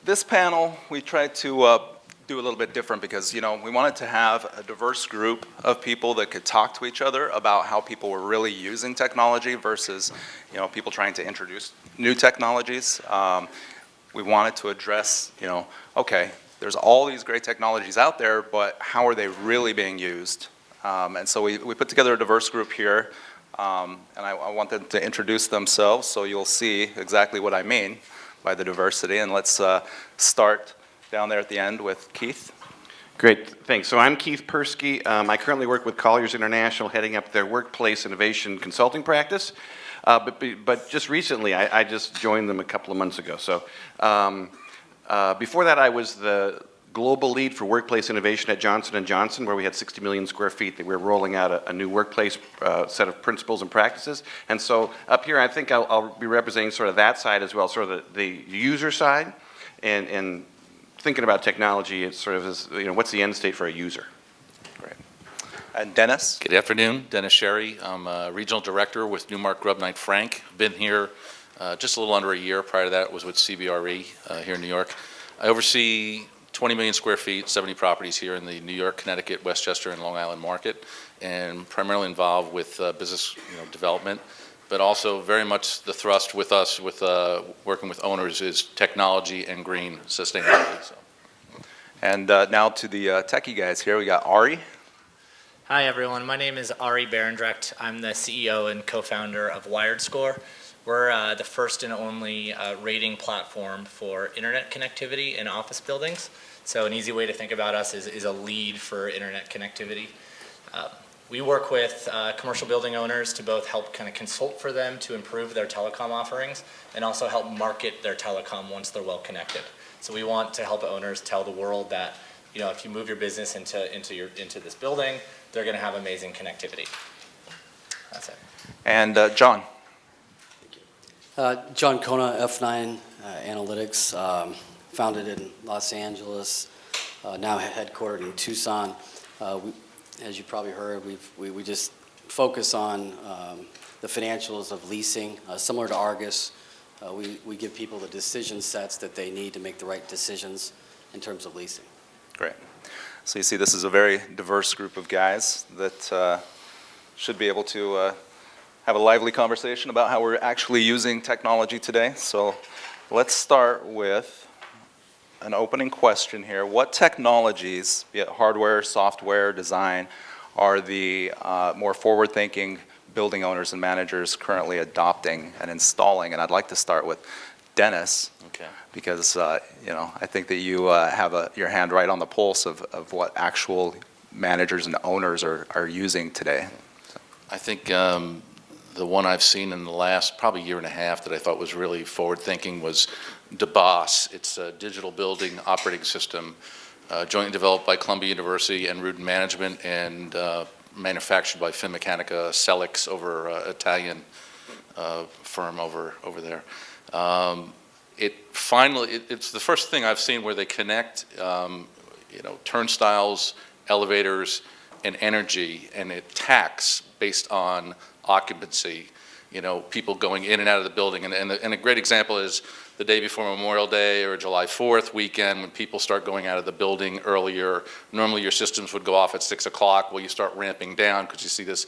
this panel, we tried to do a little bit different because, we wanted to have a diverse group of people that could talk to each other about how people were really using technology versus, people trying to introduce new technologies. We wanted to address, okay, there's all these great technologies out there, but how are they really being used? And so we put together a diverse group here, and I want them to introduce themselves so you'll see exactly what I mean by the diversity. And let's start down there at the end with Keith. Great, thanks. So I'm Keith Persky. I currently work with Colliers International, heading up their workplace innovation consulting practice. But just recently, I just joined them a couple of months ago. So before that, I was the global lead for workplace innovation at Johnson & Johnson, where we had 60 million square feet that we were rolling out a new workplace set of principles and practices. And so up here, I think I'll be representing sort of that side as well, sort of the user side, and thinking about technology, it's sort of as, what's the end state for a user? Great. And Dennis? Good afternoon, Dennis Sherry. I'm a regional director with Newmark Grubb Knight Frank. Been here just a little under a year. Prior to that was with CBRE here in New York. I oversee 20 million square feet, 70 properties here in the New York, Connecticut, Westchester, and Long Island market, and primarily involved with business development, but also very much the thrust with us with working with owners is technology and green sustainability. So. And now to the techie guys here, we got Ari. Hi everyone, my name is Ari Berendrecht. I'm the CEO and co-founder of WiredScore. We're the first and only rating platform for internet connectivity in office buildings. So an easy way to think about us is a lead for internet connectivity. We work with commercial building owners to both help kind of consult for them to improve their telecom offerings and also help market their telecom once they're well connected. So we want to help owners tell the world that if you move your business into this building, they're going to have amazing connectivity. That's it. And John. John Kona, F9 Analytics, founded in Los Angeles, now headquartered in Tucson. As you probably heard, we just focus on the financials of leasing. Similar to Argus, we give people the decision sets that they need to make the right decisions in terms of leasing. Great. So you see this is a very diverse group of guys that should be able to have a lively conversation about how we're actually using technology today. So let's start with an opening question here. What technologies, be it hardware, software, design, are the more forward-thinking building owners and managers currently adopting and installing? And I'd like to start with Dennis, Okay. because I think that you have your hand right on the pulse of what actual managers and owners are using today. So. I think the one I've seen in the last probably year and a half that I thought was really forward-thinking was DBOS. It's a digital building operating system jointly developed by Columbia University and Rudin Management and manufactured by Finmeccanica Celix, Italian firm over there. It's the first thing I've seen where they connect turnstiles, elevators, and energy, and it tax based on occupancy, people going in and out of the building. And a great example is the day before Memorial Day or July 4th weekend when people start going out of the building earlier. Normally your systems would go off at 6 o'clock. Well, you start ramping down because you see this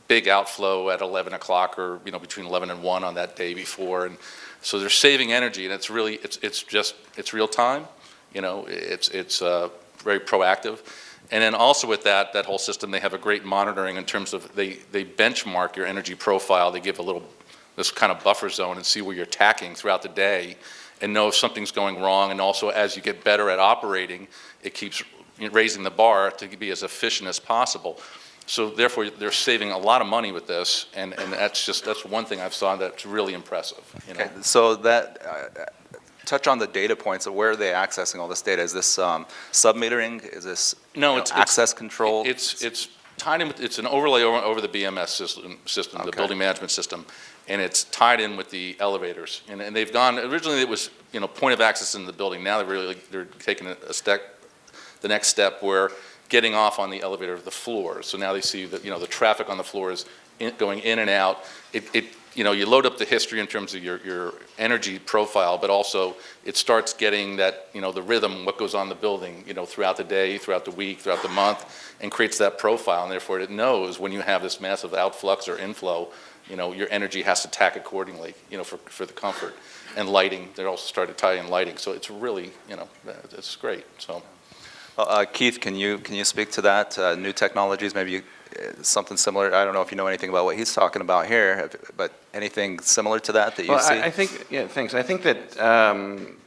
big outflow at 11 o'clock or between 11 and 1 on that day before. And so they're saving energy, and it's real time. It's very proactive. And then also with that whole system, they have a great monitoring in terms of they benchmark your energy profile. They give this kind of buffer zone and see where you're tacking throughout the day and know if something's going wrong. And also as you get better at operating, it keeps raising the bar to be as efficient as possible. So therefore, they're saving a lot of money with this, and that's one thing I've saw that's really impressive. Okay, so that touch on the data points of where are they accessing all this data? Is this sub-metering? Is this access control? It's tied in. It's an overlay over the BMS system, okay. The building management system, and it's tied in with the elevators. And they've gone. Originally, it was point of access in the building. Now they're taking the next step where getting off on the elevator of the floor. So now they see that the traffic on the floor is going in and out. It you know, you load up the history in terms of your energy profile, but also it starts getting that, you know, the rhythm, what goes on in the building, you know, throughout the day, throughout the week, throughout the month, and creates that profile. And therefore it knows when you have this massive outflux or inflow, you know, your energy has to tack accordingly, you know, for the comfort. And lighting, they also started tying in lighting. So it's really, you know, it's great, so. Keith, can you speak to that? New technologies, maybe something similar? I don't know if you know anything about what he's talking about here, but anything similar to that you see? I think, yeah, thanks. I think that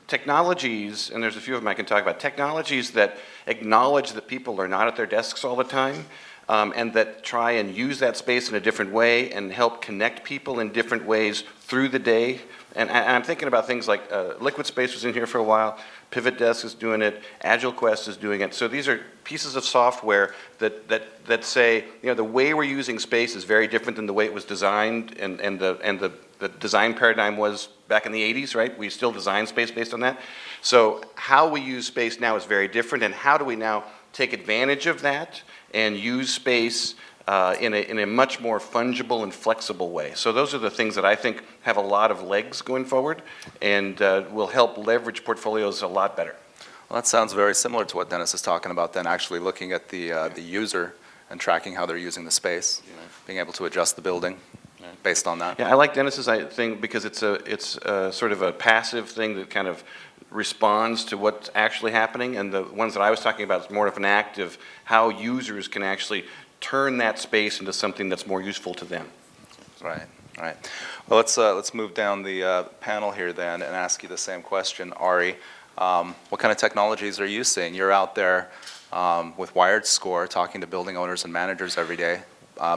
technologies, and there's a few of them I can talk about, technologies that acknowledge that people are not at their desks all the time, and that try and use that space in a different way and help connect people in different ways through the day. And I'm thinking about things like Liquid Space was in here for a while, Pivot Desk is doing it, Agile Quest is doing it. So these are pieces of software that say, you know, the way we're using space is very different than the way it was designed and the design paradigm was back in the 80s, right? We still design space based on that. So how we use space now is very different, and how do we now take advantage of that and use space in a much more fungible and flexible way. So those are the things that I think have a lot of legs going forward and will help leverage portfolios a lot better. Well, that sounds very similar to what Dennis is talking about then, actually looking at the user and tracking how they're using the space, being able to adjust the building based on that. Yeah, I like Dennis's thing because it's sort of a passive thing that kind of responds to what's actually happening, and the ones that I was talking about is more of an active, how users can actually turn that space into something that's more useful to them. Right, right. Well, let's move down the panel here then and ask you the same question, Ari. What kind of technologies are you seeing? You're out there with WiredScore talking to building owners and managers every day.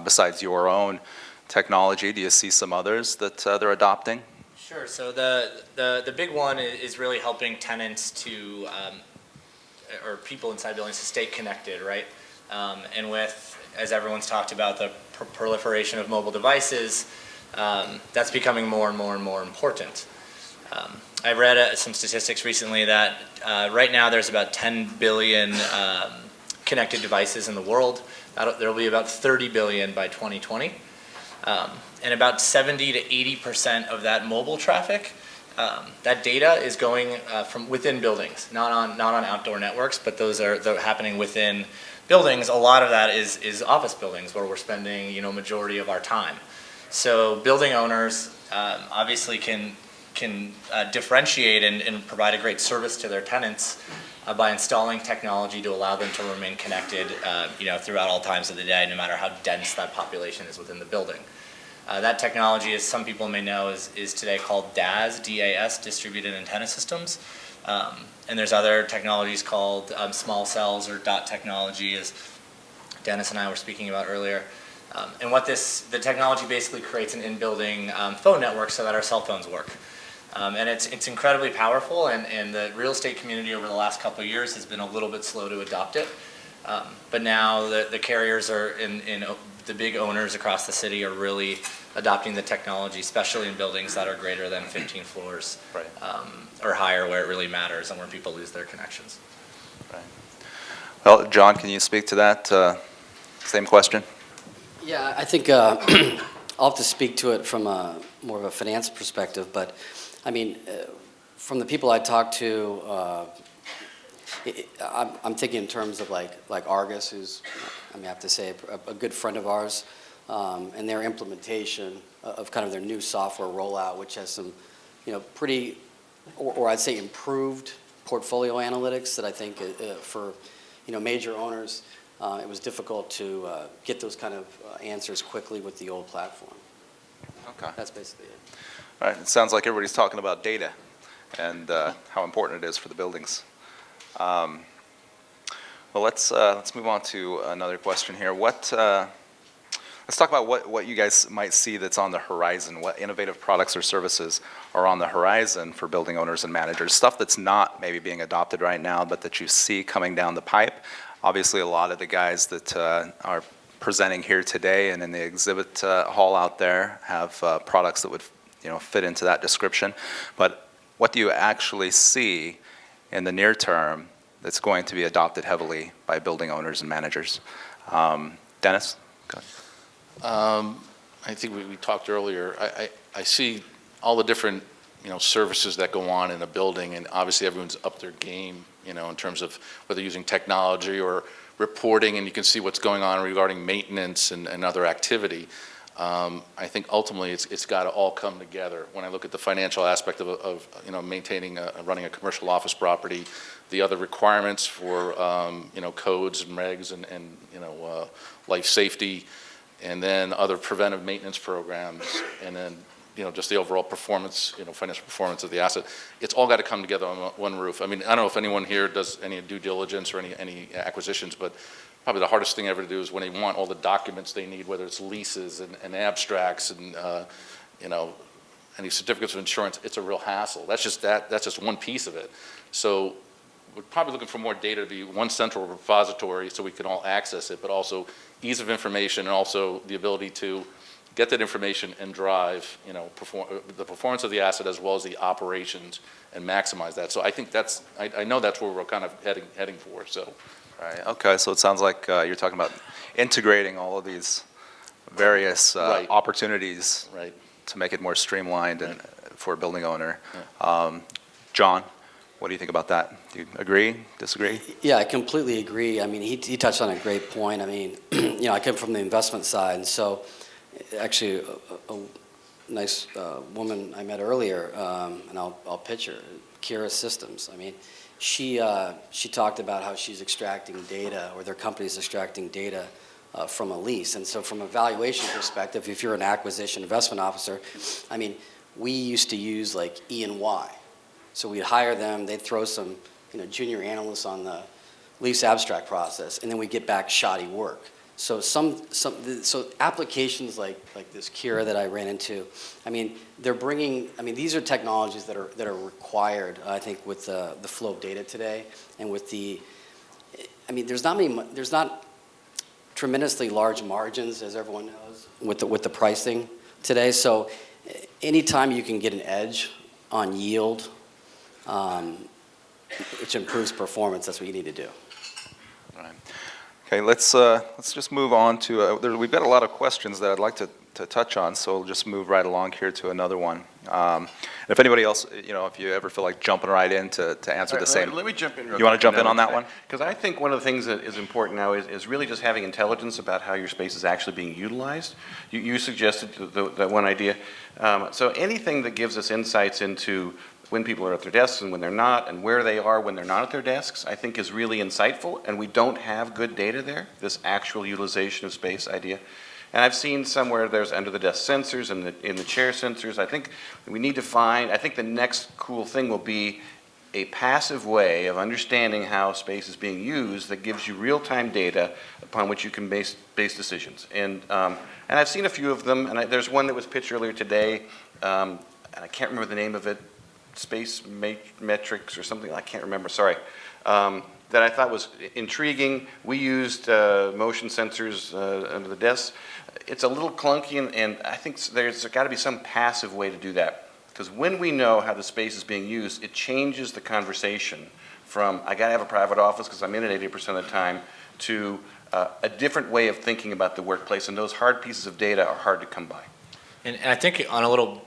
Besides your own technology, do you see some others that they're adopting? Sure. So the big one is really helping tenants to, or people inside buildings to stay connected, right? And with, as everyone's talked about, the proliferation of mobile devices, that's becoming more and more and more important. I read some statistics recently that right now there's about 10 billion connected devices in the world. There will be about 30 billion by 2020. And about 70 to 80% of that mobile traffic, that data is going from within buildings, not on outdoor networks, but they're happening within buildings. A lot of that is office buildings where we're spending, you know, majority of our time. So building owners obviously can differentiate and provide a great service to their tenants by installing technology to allow them to remain connected, you know, throughout all times of the day, no matter how dense that population is within the building. That technology, as some people may know, is today called DAS, D-A-S, Distributed Antenna Systems. And there's other technologies called small cells or dot technology, as Dennis and I were speaking about earlier. And what the technology basically creates an in-building phone network so that our cell phones work. And it's incredibly powerful, and the real estate community over the last couple of years has been a little bit slow to adopt it. But now the carriers are in the big owners across the city are really adopting the technology, especially in buildings that are greater than 15 floors or higher, where it really matters and where people lose their connections. Right. Well, John, can you speak to that same question? Yeah, I think I'll have to speak to it from more of a finance perspective, but I mean, from the people I talk to, I'm thinking in terms of like Argus, who's, I have to say, a good friend of ours, and their implementation of kind of their new software rollout, which has some, you know, pretty, or I'd say improved portfolio analytics that I think for, you know, major owners, it was difficult to get those kind of answers quickly with the old platform. Okay. That's basically it. All right. It sounds like everybody's talking about data and how important it is for the buildings. Well, let's move on to another question here. Let's talk about what you guys might see that's on the horizon. What innovative products or services are on the horizon for building owners and managers? Stuff that's not maybe being adopted right now, but that you see coming down the pipe. Obviously, a lot of the guys that are presenting here today and in the exhibit hall out there have products that would, you know, fit into that description. But what do you actually see in the near term that's going to be adopted heavily by building owners and managers? Dennis? Go ahead. I think we talked earlier, I see all the different, services that go on in a building, and obviously everyone's up their game, in terms of whether using technology or reporting, and you can see what's going on regarding maintenance and other activity. I think ultimately it's got to all come together. When I look at the financial aspect of maintaining, running a commercial office property, the other requirements for, codes and regs and life safety, and then other preventive maintenance programs, and then, just the overall performance, financial performance of the asset. It's all got to come together on one roof. I mean, I don't know if anyone here does any due diligence or any acquisitions, but probably the hardest thing ever to do is when they want all the documents they need, whether it's leases and abstracts and, any certificates of insurance, it's a real hassle. That's just one piece of it. So we're probably looking for more data to be one central repository so we can all access it, but also ease of information and also the ability to get that information and drive, the performance of the asset as well as the operations and maximize that. So I think I know that's where we're kind of heading for, so. Right, okay, so it sounds like you're talking about integrating all of these various Right. opportunities Right. to make it more streamlined and for a building owner. Yeah. John, what do you think about that? Do you agree, disagree? Yeah, I completely agree. I mean, he touched on a great point. I mean, I come from the investment side, and so actually a nice woman I met earlier, and I'll pitch her, Kira Systems. I mean, she talked about how she's extracting data, or their company's extracting data from a lease. And so from a valuation perspective, if you're an acquisition investment officer, I mean, we used to use like E&Y. So we'd hire them, they'd throw some junior analysts on the lease abstract process, and then we'd get back shoddy work. So so applications like this Kira that I ran into, I mean, these are technologies that are required, I think, with the flow of data today, and with there's not tremendously large margins, as everyone knows, with the pricing today. So anytime you can get an edge on yield, which improves performance, that's what you need to do. All right. Okay, let's just move on to, we've got a lot of questions that I'd like to touch on, so we'll just move right along here to another one. If anybody else, if you ever feel like jumping right in to answer the same. Let me jump in. You want to jump in on that one? Because I think one of the things that is important now is really just having intelligence about how your space is actually being utilized. You suggested that one idea. So anything that gives us insights into when people are at their desks and when they're not, and where they are when they're not at their desks, I think is really insightful, and we don't have good data there, this actual utilization of space idea. And I've seen somewhere there's under the desk sensors and in the chair sensors. I think we need to I think the next cool thing will be a passive way of understanding how space is being used that gives you real-time data upon which you can base decisions. And I've seen a few of them, and there's one that was pitched earlier today, and I can't remember the name of it, Space Metrics or something, I can't remember, sorry, that I thought was intriguing. We used motion sensors under the desk. It's a little clunky, and I think there's got to be some passive way to do that. Because when we know how the space is being used, it changes the conversation from, I got to have a private office because I'm in it 80% of the time, to a different way of thinking about the workplace, and those hard pieces of data are hard to come by. And I think on a little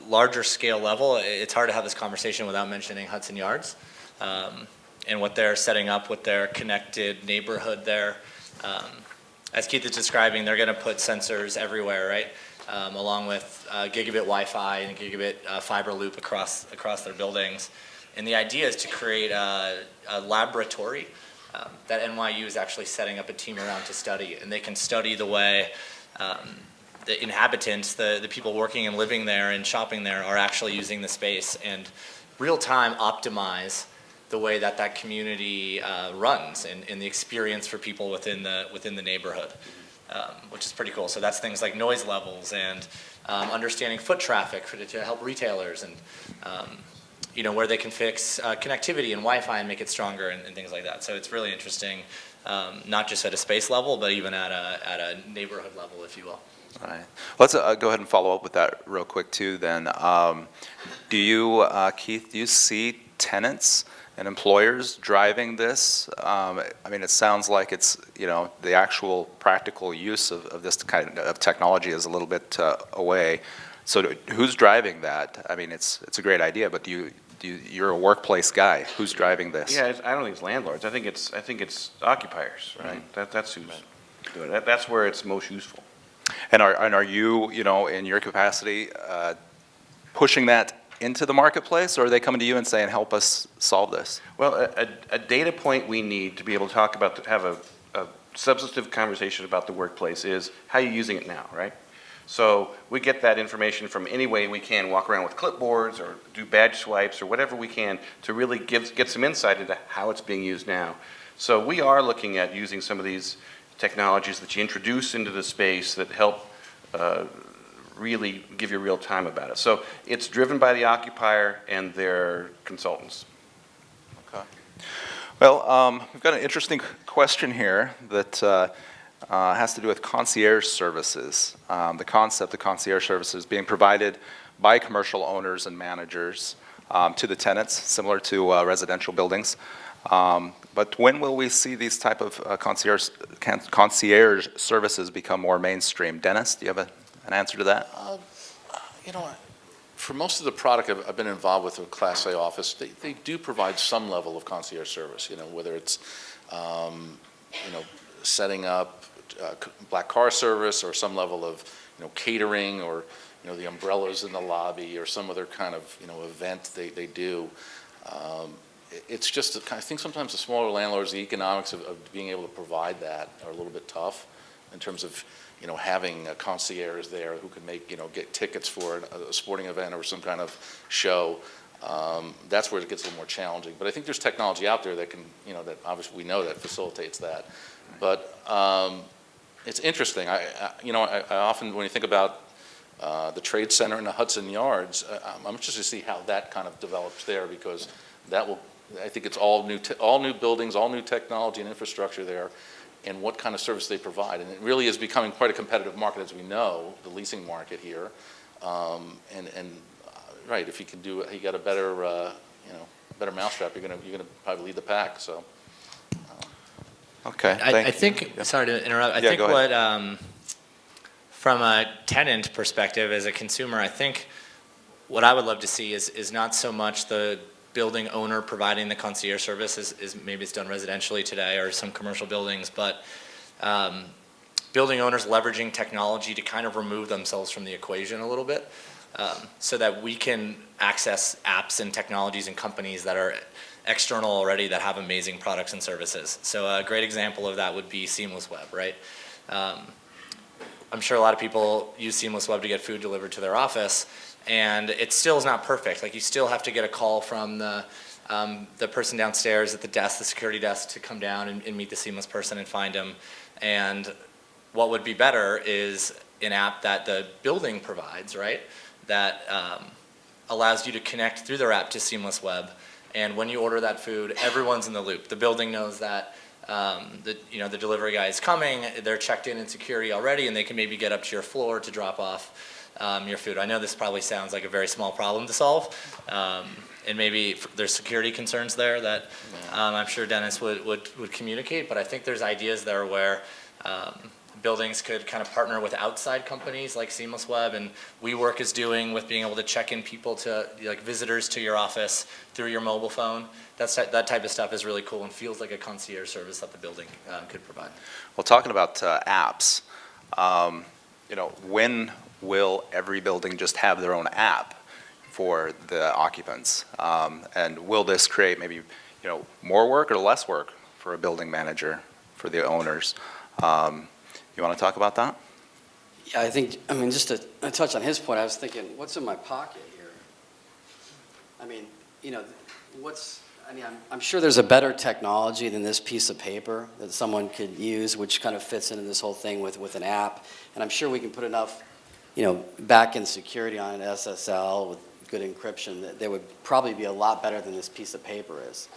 larger scale level, it's hard to have this conversation without mentioning Hudson Yards and what they're setting up with their connected neighborhood there. As Keith is describing, they're going to put sensors everywhere, right? Along with gigabit Wi-Fi and gigabit fiber loop across their buildings. And the idea is to create a laboratory that NYU is actually setting up a team around to study. And they can study the way the inhabitants, the people working and living there and shopping there are actually using the space and real-time optimize the way that community runs and the experience for people within the neighborhood, which is pretty cool. So that's things like noise levels and understanding foot traffic to help retailers and where they can fix connectivity and Wi-Fi and make it stronger and things like that. So it's really interesting, not just at a space level, but even at a neighborhood level, if you will. All right. Let's go ahead and follow up with that real quick too then. Do you, Keith, do you see tenants and employers driving this? I mean, it sounds like it's, you know, the actual practical use of this kind of technology is a little bit away. So who's driving that? I mean, it's a great idea, but you're a workplace guy. Who's driving this? Yeah, I don't think it's landlords. I think it's occupiers, right? That's who's doing it. That's where it's most useful. And are you, you know, in your capacity, pushing that into the marketplace, or are they coming to you and saying, help us solve this? Well, a data point we need to be able to talk about, have a substantive conversation about the workplace is how you're using it now, right? So we get that information from any way we can, walk around with clipboards or do badge swipes or whatever we can to really get some insight into how it's being used now. So we are looking at using some of these technologies that you introduce into the space that help really give you real time about it. So it's driven by the occupier and their consultants. Okay. Well, we've got an interesting question here that has to do with concierge services. The concept of concierge services being provided by commercial owners and managers to the tenants, similar to residential buildings. But when will we see these type of concierge services become more mainstream? Dennis, do you have an answer to that? You know, for most of the product I've been involved with Class A office, they do provide some level of concierge service, you know, whether it's, you know, setting up black car service or some level of, you know, catering or, you know, the umbrellas in the lobby or some other kind of, you know, event they do. It's just, I think sometimes the smaller landlords, the economics of being able to provide that are a little bit tough in terms of, you know, having a concierge there who can make, you know, get tickets for a sporting event or some kind of show. That's where it gets a little more challenging. But I think there's technology out there that can, you know, that obviously we know that facilitates that. But it's interesting. You know, I often, when you think about the Trade Center and the Hudson Yards, I'm interested to see how that kind of develops there, because that will, I think it's all new buildings, all new technology and infrastructure there, and what kind of service they provide. And it really is becoming quite a competitive market, as we know, the leasing market here. Right, if you can do it, you got a better, you know, better mousetrap, you're gonna probably lead the pack. So. Okay. I think, sorry to interrupt, I think what, from a tenant perspective as a consumer, I think what I would love to see is not so much the building owner providing the concierge service, is maybe it's done residentially today or some commercial buildings, but building owners leveraging technology to kind of remove themselves from the equation a little bit, so that we can access apps and technologies and companies that are external already that have amazing products and services. So a great example of that would be Seamless Web, right? I'm sure a lot of people use Seamless Web to get food delivered to their office, and it still is not perfect. Like, you still have to get a call from the person downstairs at the desk, the security desk, to come down and meet the Seamless person and find them. And what would be better is an app that the building provides, right? That allows you to connect through their app to Seamless Web. And when you order that food, everyone's in the loop. The building knows that the delivery guy is coming. They're checked in security already, and they can maybe get up to your floor to drop off your food. I know this probably sounds like a very small problem to solve, and maybe there's security concerns there that I'm sure Dennis would communicate. But I think there's ideas there where buildings could kind of partner with outside companies like Seamless Web, and WeWork is doing with being able to check in people to, like, visitors to your office through your mobile phone. That type of stuff is really cool and feels like a concierge service that the building could provide. Well, talking about apps, you know, when will every building just have their own app for the occupants? And will this create maybe, you know, more work or less work for a building manager, for the owners? You want to talk about that? Yeah, I mean, just to touch on his point, I was thinking, what's in my pocket here? I mean, you know, I'm sure there's a better technology than this piece of paper that someone could use, which kind of fits into this whole thing with an app. And I'm sure we can put enough, you know, back-end security on an SSL with good encryption that there would probably be a lot better than this piece of paper is.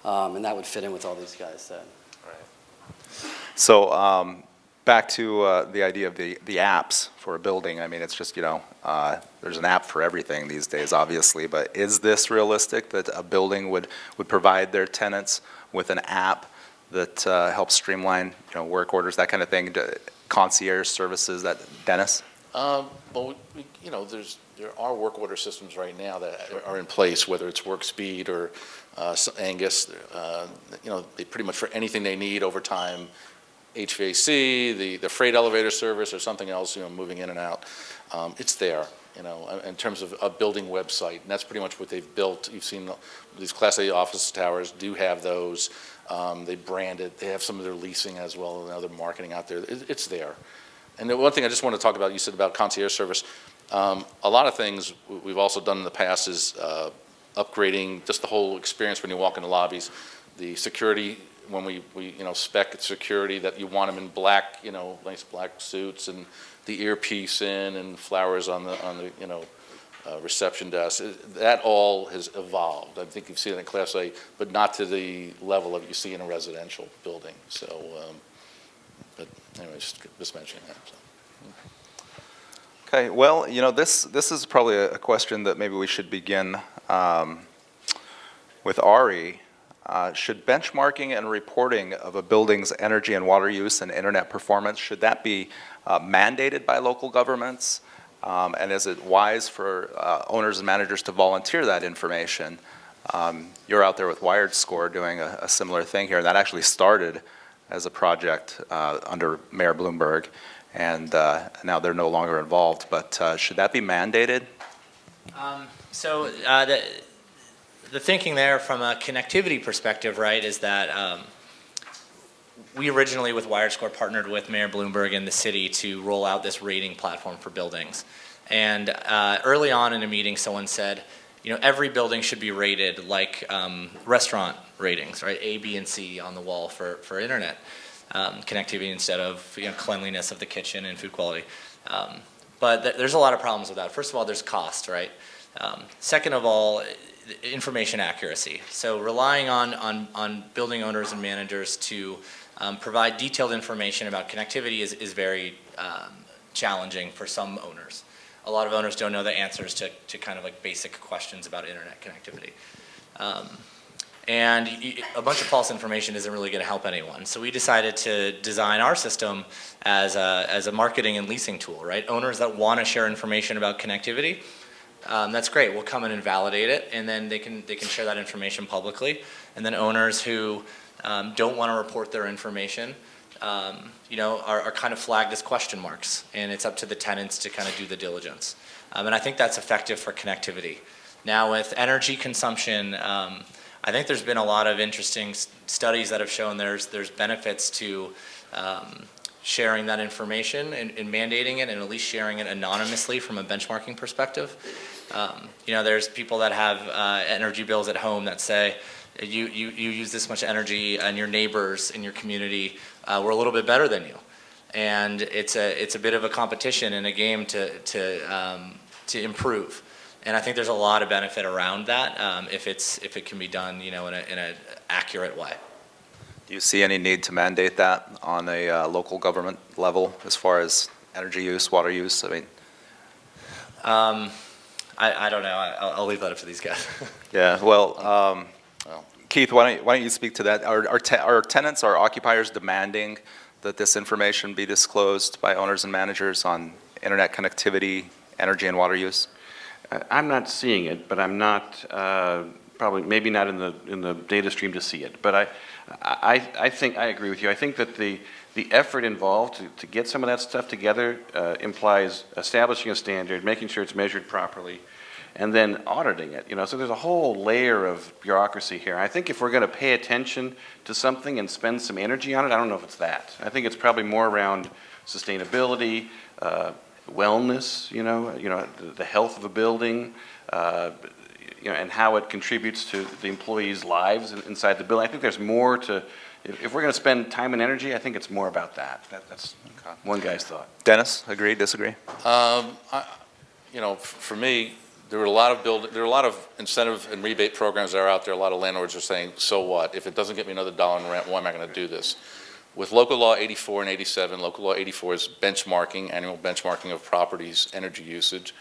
And that would fit in with all these guys said. Right. So, back to the idea of the apps for a building. I mean, it's just, there's an app for everything these days, obviously, but is this realistic that a building would provide their tenants with an app that helps streamline, work orders, that kind of thing, concierge services, Dennis? Well, there are work order systems right now that are in place, whether it's WorkSpeed or Angus. They pretty much for anything they need over time, HVAC, the freight elevator service, or something else, moving in and out. It's there, in terms of a building website, and that's pretty much what they've built. You've seen these Class A office towers do have those. They brand it. They have some of their leasing as well and other marketing out there. It's there. And the one thing I just want to talk about, you said about concierge service. A lot of things we've also done in the past is upgrading just the whole experience when you walk in the lobbies. The security, when we spec security, that you want them in black, nice black suits, and the earpiece in, and flowers on the reception desk. That all has evolved. I think you've seen it in Class A, but not to the level of you see in a residential building. So, but anyways, just mentioning that. So. Okay, well, this is probably a question that maybe we should begin with Ari. Should benchmarking and reporting of a building's energy and water use and internet performance, should that be mandated by local governments? And is it wise for owners and managers to volunteer that information? You're out there with WiredScore doing a similar thing here, and that actually started as a project under Mayor Bloomberg, and now they're no longer involved. But should that be mandated? The thinking there from a connectivity perspective, right, is that we originally with WiredScore partnered with Mayor Bloomberg and the city to roll out this rating platform for buildings. And early on in a meeting, someone said, every building should be rated like restaurant ratings, right? A, B, and C on the wall for internet connectivity instead of cleanliness of the kitchen and food quality. But there's a lot of problems with that. First of all, there's cost, right? Second of all, information accuracy. So relying on building owners and managers to provide detailed information about connectivity is very challenging for some owners. A lot of owners don't know the answers to kind of like basic questions about internet connectivity. And a bunch of false information isn't really going to help anyone. So we decided to design our system as a marketing and leasing tool, right? Owners that want to share information about connectivity, that's great. We'll come in and validate it, and then they can share that information publicly. And then owners who don't want to report their information, are kind of flagged as question marks, and it's up to the tenants to kind of do the diligence. And I think that's effective for connectivity. Now with energy consumption, I think there's been a lot of interesting studies that have shown there's benefits to sharing that information and mandating it, and at least sharing it anonymously from a benchmarking perspective. There's people that have energy bills at home that say, you use this much energy, and your neighbors in your community were a little bit better than you. And it's a bit of a competition and a game to improve. And I think there's a lot of benefit around that if it can be done, in an accurate way. Do you see any need to mandate that on a local government level as far as energy use, water use? I mean, I don't know. I'll leave that up to these guys. Yeah. Well, Keith, why don't you speak to that? Are tenants, are occupiers demanding that this information be disclosed by owners and managers on internet connectivity, energy, and water use? I'm not seeing it, but I'm not probably maybe not in the data stream to see it. But I think I agree with you. I think that the effort involved to get some of that stuff together implies establishing a standard, making sure it's measured properly, and then auditing it. So there's a whole layer of bureaucracy here. I think if we're going to pay attention to something and spend some energy on it, I don't know if it's that. I think it's probably more around sustainability, wellness, the health of a building, and how it contributes to the employees' lives inside the building. I think there's more to, if we're going to spend time and energy, I think it's more about that. That's one guy's thought. Dennis, agree, disagree? For me, there are a lot of incentive and rebate programs that are out there. A lot of landlords are saying, so what? If it doesn't get me another dollar in rent, why am I going to do this? with local law 84 and 87, local law 84 is benchmarking, annual benchmarking of properties' energy usage.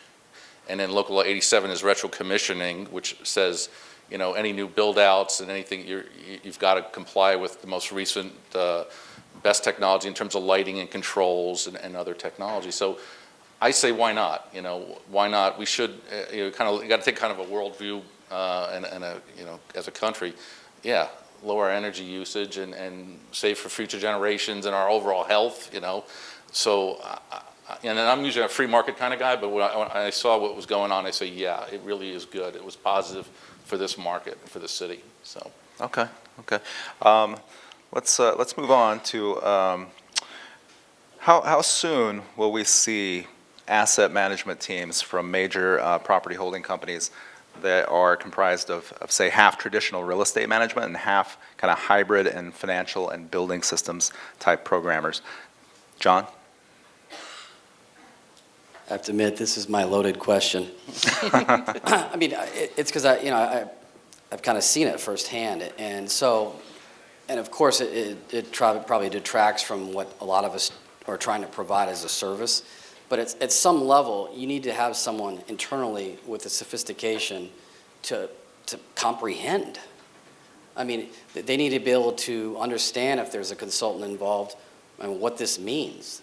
And then local law 87 is retro commissioning, which says, you know, any new build outs and anything, you've got to comply with the most recent best technology in terms of lighting and controls and other technology. So I say, why not? You know, why not? We should, you got to take kind of a worldview and a, you know, as a country, yeah, lower our energy usage and save for future generations and our overall health, you know. So, and I'm usually a free market kind of guy, but when I saw what was going on, I say, yeah, it really is good. It was positive for this market, for the city, so. Okay, okay. Let's move on to how soon will we see asset management teams from major property holding companies that are comprised of, say, half traditional real estate management and half kind of hybrid and financial and building systems type programmers? John? I have to admit, this is my loaded question. I mean, it's because I've kind of seen it firsthand, and so, and of course, it probably detracts from what a lot of us are trying to provide as a service. But at some level, you need to have someone internally with the sophistication to comprehend. I mean, they need to be able to understand if there's a consultant involved and what this means.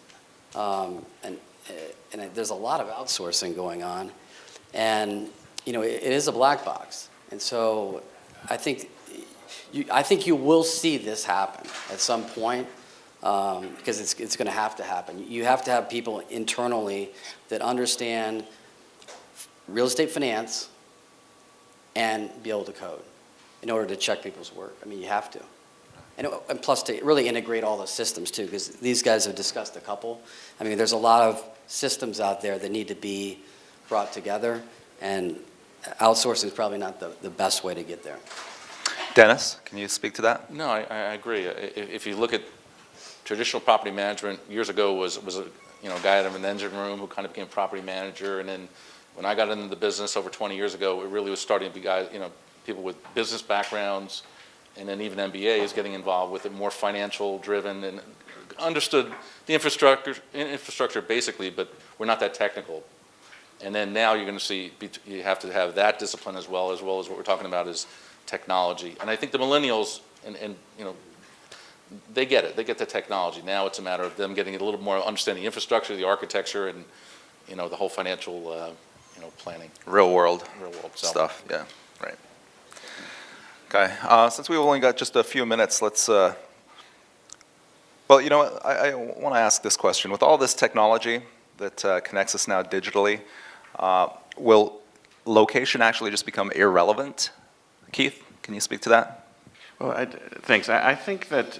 And there's a lot of outsourcing going on, and you know it is a black box. And so I think you will see this happen at some point. Because it's going to happen. You have to have people internally that understand real estate finance and be able to code in order to check people's work. I mean, you have to. And plus to really integrate all the systems too, because these guys have discussed a couple. I mean, there's a lot of systems out there that need to be brought together, and outsourcing is probably not the best way to get there. Dennis, can you speak to that? No, I agree. If you look at traditional property management, years ago was a guy out of an engine room who kind of became property manager, and then when I got into the business over 20 years ago, it really was starting to be guys, people with business backgrounds, and then even MBAs getting involved with it, more financial driven, and understood the infrastructure basically, but we're not that technical. And then now you're going to see you have to have that discipline as well as what we're talking about is technology. And I think the millennials and they get it. They get the technology. Now it's a matter of them getting a little more understanding the infrastructure, the architecture, and the whole financial planning. Real world so. stuff. Yeah, right. Okay. Since we've only got just a few minutes, let's. Well, you know what? I want to ask this question. With all this technology that connects us now digitally, will location actually just become irrelevant? Keith, can you speak to that? Well, thanks. I think that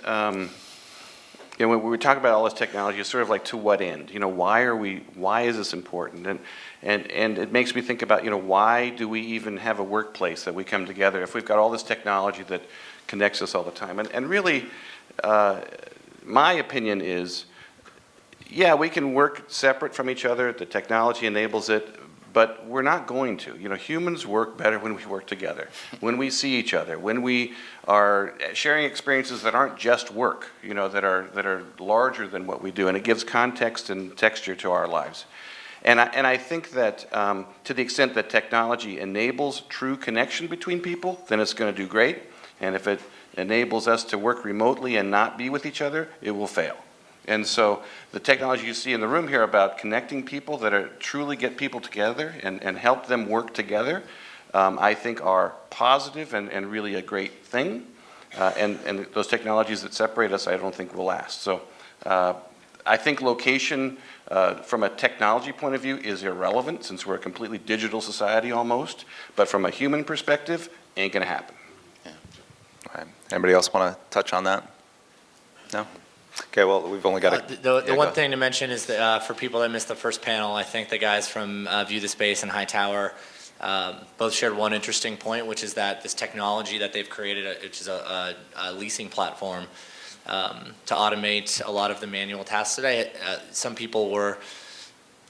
when we talk about all this technology, it's sort of like to what end? Why is this important? And it makes me think about why do we even have a workplace that we come together if we've got all this technology that connects us all the time? And really, my opinion is, yeah, we can work separate from each other. The technology enables it. But we're not going to. Humans work better when we work together, when we see each other, when we are sharing experiences that aren't just work, that are larger than what we do, and it gives context and texture to our lives. And I think that to the extent that technology enables true connection between people, then it's going to do great. And if it enables us to work remotely and not be with each other, it will fail. And so the technology you see in the room here about connecting people that are truly get people together and help them work together, I think are positive and really a great thing. And those technologies that separate us, I don't think will last. So I think location from a technology point of view is irrelevant since we're a completely digital society almost. But from a human perspective, ain't gonna happen. Yeah. All right. Anybody else want to touch on that? No? Okay, well, we've only got the one thing to mention is that for people that missed the first panel, I think the guys from View the Space and Hightower both shared one interesting point, which is that this technology that they've created, which is a leasing platform to automate a lot of the manual tasks today. Some people were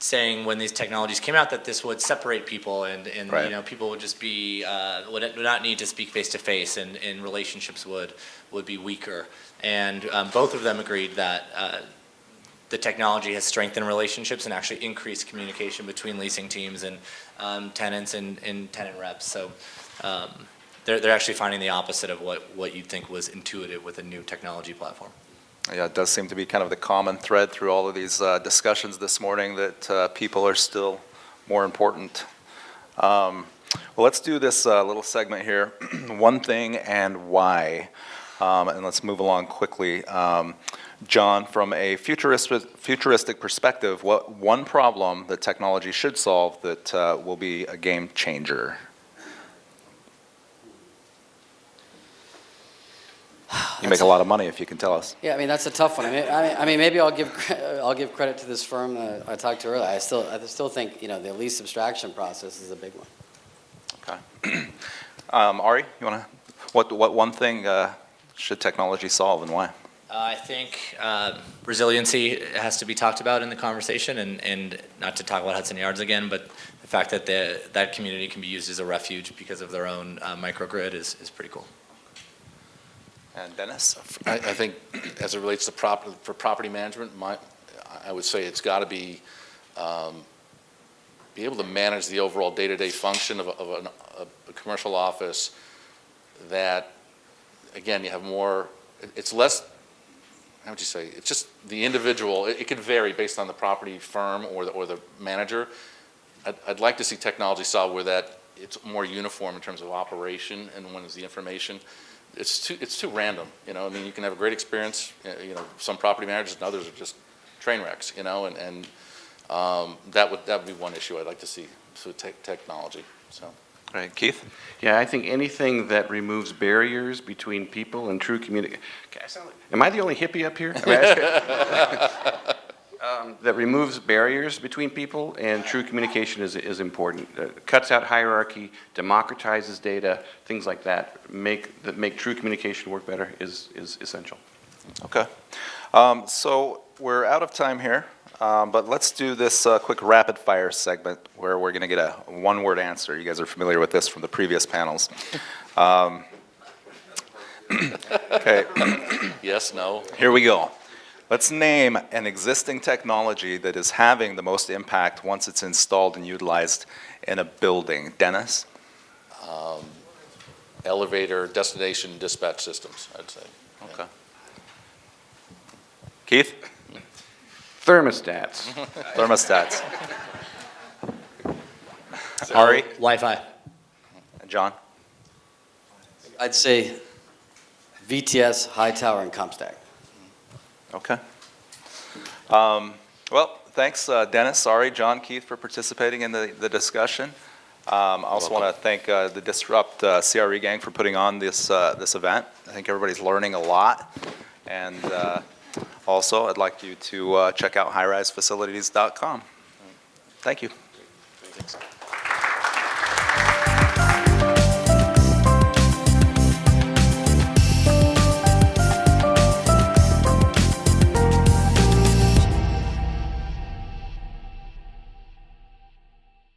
saying when these technologies came out that this would separate people and Right. you know, people would just be would not need to speak face to face, and relationships would be weaker. And both of them agreed that the technology has strengthened relationships and actually increased communication between leasing teams and tenants and tenant reps. So they're actually finding the opposite of what you'd think was intuitive with a new technology platform. Yeah, it does seem to be kind of the common thread through all of these discussions this morning that people are still more important. Well, let's do this little segment here, one thing and why, and let's move along quickly. John, from a futuristic perspective, what one problem that technology should solve that will be a game changer? You make a lot of money if you can tell us. Yeah, I mean, that's a tough one. I mean, maybe I'll give credit to this firm that I talked to earlier. I still think, you know, the lease abstraction process is a big one. Okay. Ari, you want to, what one thing should technology solve and why? I think resiliency has to be talked about in the conversation, and not to talk about Hudson Yards again, but the fact that that community can be used as a refuge because of their own microgrid is pretty cool. And Dennis? I think as it relates to property management, I would say it's got to be able to manage the overall day-to-day function of a commercial office. That, again, you have more. It's less. How would you say? It's just the individual. It can vary based on the property firm or the manager. I'd like to see technology solve where that it's more uniform in terms of operation and when is the information. It's too random, you know. I mean, you can have a great experience, you know. Some property managers and others are just train wrecks, you know. And that would be one issue I'd like to see through technology. So. Right, Keith? Yeah, I think anything that removes barriers between people and true communication. Am I the only hippie up here? That removes barriers between people and true communication is important. Cuts out hierarchy, democratizes data, things like that make true communication work better is essential. Okay. So we're out of time here, but let's do this quick rapid fire segment where we're going to get a one-word answer. You guys are familiar with this from the previous panels. Okay. Yes, no. Here we go. Let's name an existing technology that is having the most impact once it's installed and utilized in a building. Dennis? Elevator, destination, dispatch systems, I'd say. Okay. Keith? Thermostats. Thermostats. Ari? Wi-Fi. And John? I'd say VTS, high tower, and CompStack. Okay. Well, thanks, Dennis, Ari, John, Keith, for participating in the discussion. I also want to thank the DisruptCRE gang for putting on this event. I think everybody's learning a lot. And also, I'd like you to check out highrisefacilities.com. Thank you. Thanks.